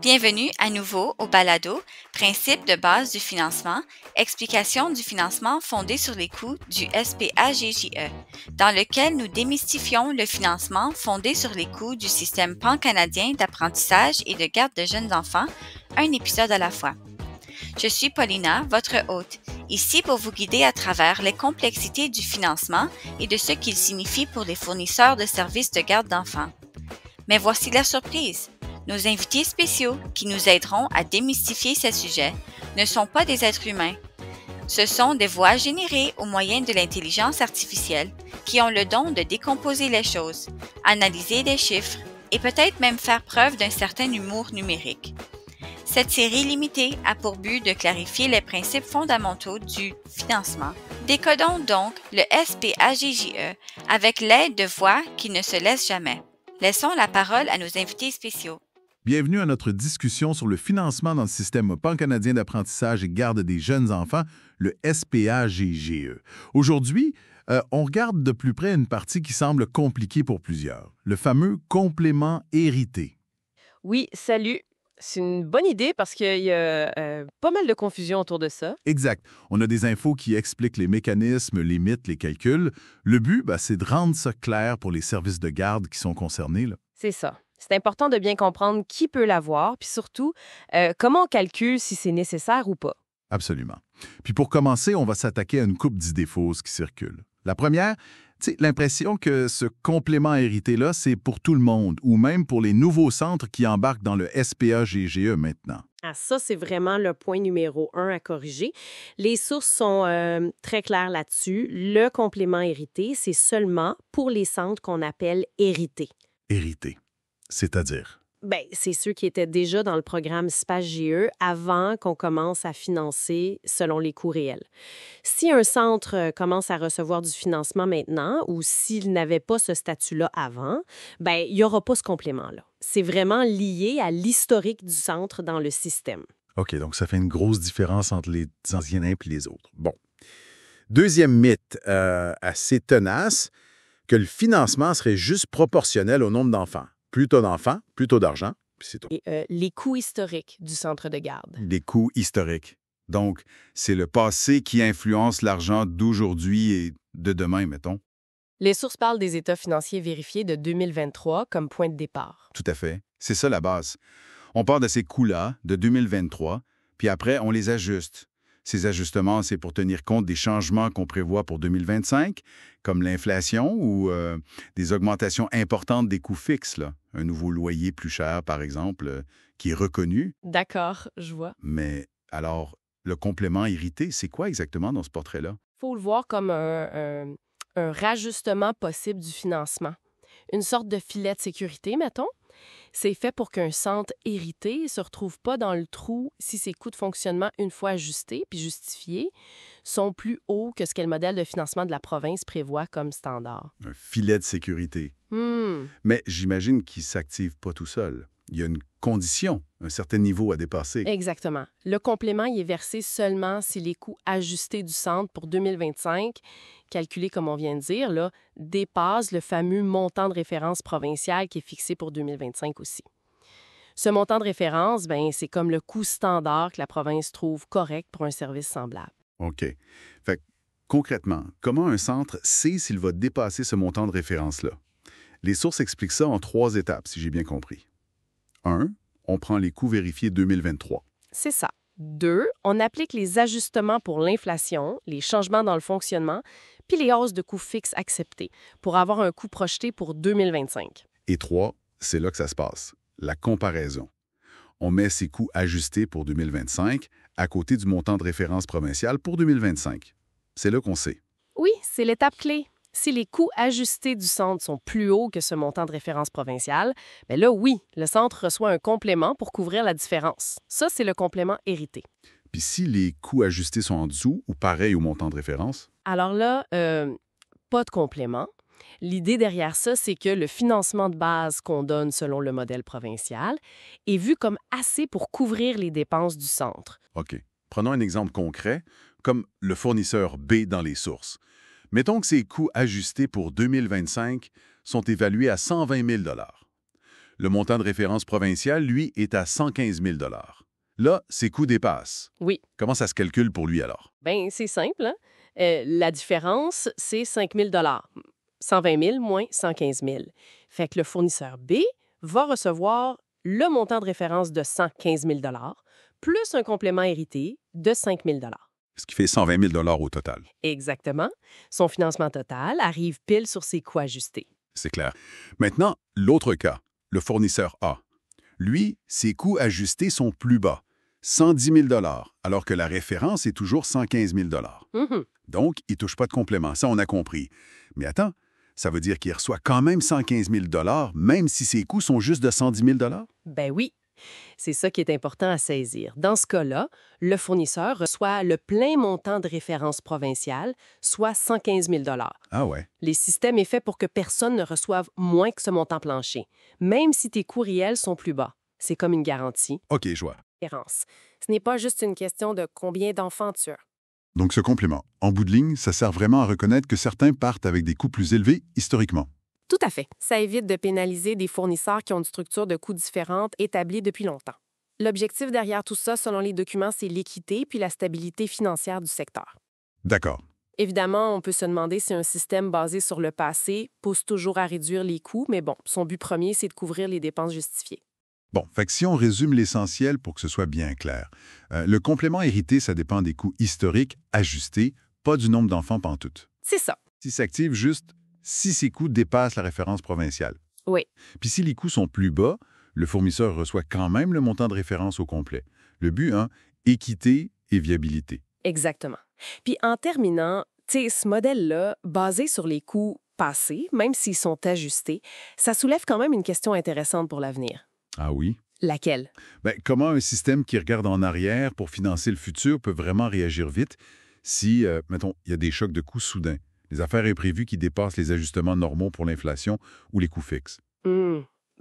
Bienvenue à nouveau au balado Principe de base du financement, explication du financement fondé sur les coûts du SPAGJE, dans lequel nous démystifions le financement fondé sur les coûts du système pan-canadien d'apprentissage et de garde de jeunes enfants, un épisode à la fois. Je suis Paulina, votre hôte, ici pour vous guider à travers les complexités du financement et de ce qu'il signifie pour les fournisseurs de services de garde d'enfants. Mais voici la surprise. Nos invités spéciaux, qui nous aideront à démystifier ces sujets, ne sont pas des êtres humains. Ce sont des voix générées au moyen de l'intelligence artificielle qui ont le don de décomposer les choses, analyser des chiffres et peut-être même faire preuve d'un certain humour numérique. Cette série limitée a pour but de clarifier les principes fondamentaux du financement. Décodons donc le SPAGJE avec l'aide de voix qui ne se laissent jamais. Laissons la parole à nos invités spéciaux. Bienvenue à notre discussion sur le financement dans le système pan-canadien d'apprentissage et garde des jeunes enfants, le SPAGJE. Aujourd'hui, on regarde de plus près une partie qui semble compliquée pour plusieurs, le fameux complément hérité. Oui, salut. C'est une bonne idée parce qu'il y a pas mal de confusion autour de ça. Exact. On a des infos qui expliquent les mécanismes, les mythes, les calculs. Le but, c'est de rendre ça clair pour les services de garde qui sont concernés, là. C'est ça. C'est important de bien comprendre qui peut l'avoir, puis surtout, comment on calcule si c'est nécessaire ou pas. Absolument. Puis pour commencer, on va s'attaquer à une couple d'idées fausses qui circulent. La première, l'impression que ce complément hérité-là, c'est pour tout le monde, ou même pour les nouveaux centres qui embarquent dans le SPAGJE maintenant. Ah, ça, c'est vraiment le point numéro 1 à corriger. Les sources sont très claires là-dessus. Le complément hérité, c'est seulement pour les centres qu'on appelle hérités. Hérité, c'est-à-dire? Bien, c'est ceux qui étaient déjà dans le programme SPAGJE avant qu'on commence à financer selon les coûts réels. Si un centre commence à recevoir du financement maintenant ou s'il n'avait pas ce statut-là avant, bien, il n'y aura pas ce complément-là. C'est vraiment lié à l'historique du centre dans le système. OK, donc ça fait une grosse différence entre les anciens et les autres. Bon. Deuxième mythe assez tenace, que le financement serait juste proportionnel au nombre d'enfants. Plus t'as d'enfants, plus t'as d'argent, puis c'est tout. Et les coûts historiques du centre de garde. Les coûts historiques. Donc, c'est le passé qui influence l'argent d'aujourd'hui et de demain, mettons. Les sources parlent des états financiers vérifiés de 2023 comme point de départ. Tout à fait. C'est ça la base. On part de ces coûts-là, de 2023, puis après, on les ajuste. Ces ajustements, c'est pour tenir compte des changements qu'on prévoit pour 2025, comme l'inflation ou des augmentations importantes des coûts fixes, là. Un nouveau loyer plus cher, par exemple, qui est reconnu. D'accord, je vois. Mais alors, le complément hérité, c'est quoi exactement dans ce portrait-là? Il faut le voir comme un rajustement possible du financement. Une sorte de filet de sécurité, mettons. C'est fait pour qu'un centre hérité ne se retrouve pas dans le trou si ses coûts de fonctionnement, une fois ajustés puis justifiés, sont plus hauts que ce qu'est le modèle de financement de la province prévoit comme standard. Un filet de sécurité. Mais j'imagine qu'il ne s'active pas tout seul. Il y a une condition, un certain niveau à dépasser. Exactement. Le complément y est versé seulement si les coûts ajustés du centre pour 2025, calculés comme on vient de dire, là, dépassent le fameux montant de référence provincial qui est fixé pour 2025 aussi. Ce montant de référence, c'est comme le coût standard que la province trouve correct pour un service semblable. OK. Fait que, concrètement, comment un centre sait s'il va dépasser ce montant de référence-là? Les sources expliquent ça en 3 étapes, si j'ai bien compris. 1. On prend les coûts vérifiés 2023. C'est ça. 2. On applique les ajustements pour l'inflation, les changements dans le fonctionnement, puis les hausses de coûts fixes acceptées pour avoir un coût projeté pour 2025. Et 3. C'est là que ça se passe, la comparaison. On met ces coûts ajustés pour 2025 à côté du montant de référence provincial pour 2025. C'est là qu'on sait. Oui, c'est l'étape clé. Si les coûts ajustés du centre sont plus hauts que ce montant de référence provincial, bien là, oui, le centre reçoit un complément pour couvrir la différence. Ça, c'est le complément hérité. Puis si les coûts ajustés sont en dessous ou pareils au montant de référence? Alors là, pas de complément. L'idée derrière ça, c'est que le financement de base qu'on donne selon le modèle provincial est vu comme assez pour couvrir les dépenses du centre. OK. Prenons un exemple concret, comme le fournisseur B dans les sources. Mettons que ces coûts ajustés pour 2025 sont évalués à 120 000 $. Le montant de référence provincial, lui, est à 115 000 $. Là, ses coûts dépassent. Oui. Comment ça se calcule pour lui alors? Bien, c'est simple, hein? La différence, c'est 5 000 120 000 moins 115 000. Fait que le fournisseur B va recevoir le montant de référence de 115 000 plus un complément hérité de 5 000 Ce qui fait 120 000 $ au total. Exactement. Son financement total arrive pile sur ses coûts ajustés. C'est clair. Maintenant, l'autre cas, le fournisseur A. Lui, ses coûts ajustés sont plus bas, 110 000 $, alors que la référence est toujours 115 000 $. Mhm. Donc, il ne touche pas de complément, ça on a compris. Mais attends, ça veut dire qu'il reçoit quand même 115 000 $, même si ses coûts sont juste de 110 000 $? Ben oui. C'est ça qui est important à saisir. Dans ce cas-là, le fournisseur reçoit le plein montant de référence provinciale, soit 115 000 $. Ah ouais. Les systèmes est fait pour que personne ne reçoive moins que ce montant plancher, même si tes coûts réels sont plus bas. C'est comme une garantie. OK, je vois. Ce n'est pas juste une question de combien d'enfants tu as. Donc ce complément, en bout de ligne, ça sert vraiment à reconnaître que certains partent avec des coûts plus élevés historiquement. Tout à fait. Ça évite de pénaliser des fournisseurs qui ont une structure de coûts différente établie depuis longtemps. L'objectif derrière tout ça, selon les documents, c'est l'équité puis la stabilité financière du secteur. D'accord. Évidemment, on peut se demander si un système basé sur le passé pousse toujours à réduire les coûts, mais bon, son but premier, c'est de couvrir les dépenses justifiées. Bon, fait que si on résume l'essentiel pour que ce soit bien clair, le complément hérité, ça dépend des coûts historiques ajustés, pas du nombre d'enfants pantoute. C'est ça. Si s'active juste si ces coûts dépassent la référence provinciale. Oui. Puis si les coûts sont plus bas, le fournisseur reçoit quand même le montant de référence au complet. Le but, équité et viabilité. Exactement. Puis en terminant, ce modèle-là, basé sur les coûts passés, même s'ils sont ajustés, ça soulève quand même une question intéressante pour l'avenir. Ah oui? Laquelle? Bien, comment un système qui regarde en arrière pour financer le futur peut vraiment réagir vite si, mettons, il y a des chocs de coûts soudains, des affaires imprévues qui dépassent les ajustements normaux pour l'inflation ou les coûts fixes?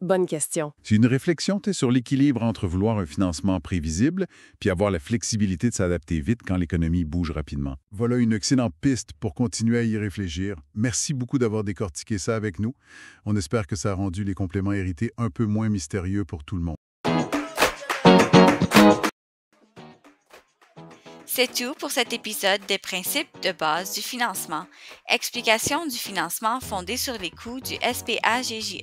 Bonne question. C'est une réflexion sur l'équilibre entre vouloir un financement prévisible puis avoir la flexibilité de s'adapter vite quand l'économie bouge rapidement. Voilà une excellente piste pour continuer à y réfléchir. Merci beaucoup d'avoir décortiqué ça avec nous. On espère que ça a rendu les compléments hérités un peu moins mystérieux pour tout le monde. C'est tout pour cet épisode des principes de base du financement. Explication du financement fondé sur les coûts du SPAGJE.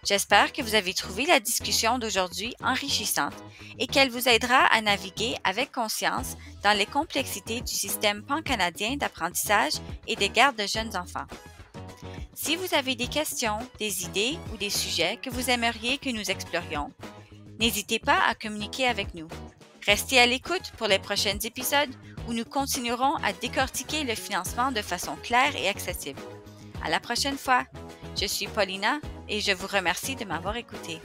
J'espère que vous avez trouvé la discussion d'aujourd'hui enrichissante et qu'elle vous aidera à naviguer avec conscience dans les complexités du système pan-canadien d'apprentissage et de garde de jeunes enfants. Si vous avez des questions, des idées ou des sujets que vous aimeriez que nous explorions, n'hésitez pas à communiquer avec nous. Restez à l'écoute pour les prochains épisodes où nous continuerons à décortiquer le financement de façon claire et accessible. À la prochaine fois! Je suis Paulina et je vous remercie de m'avoir écouté.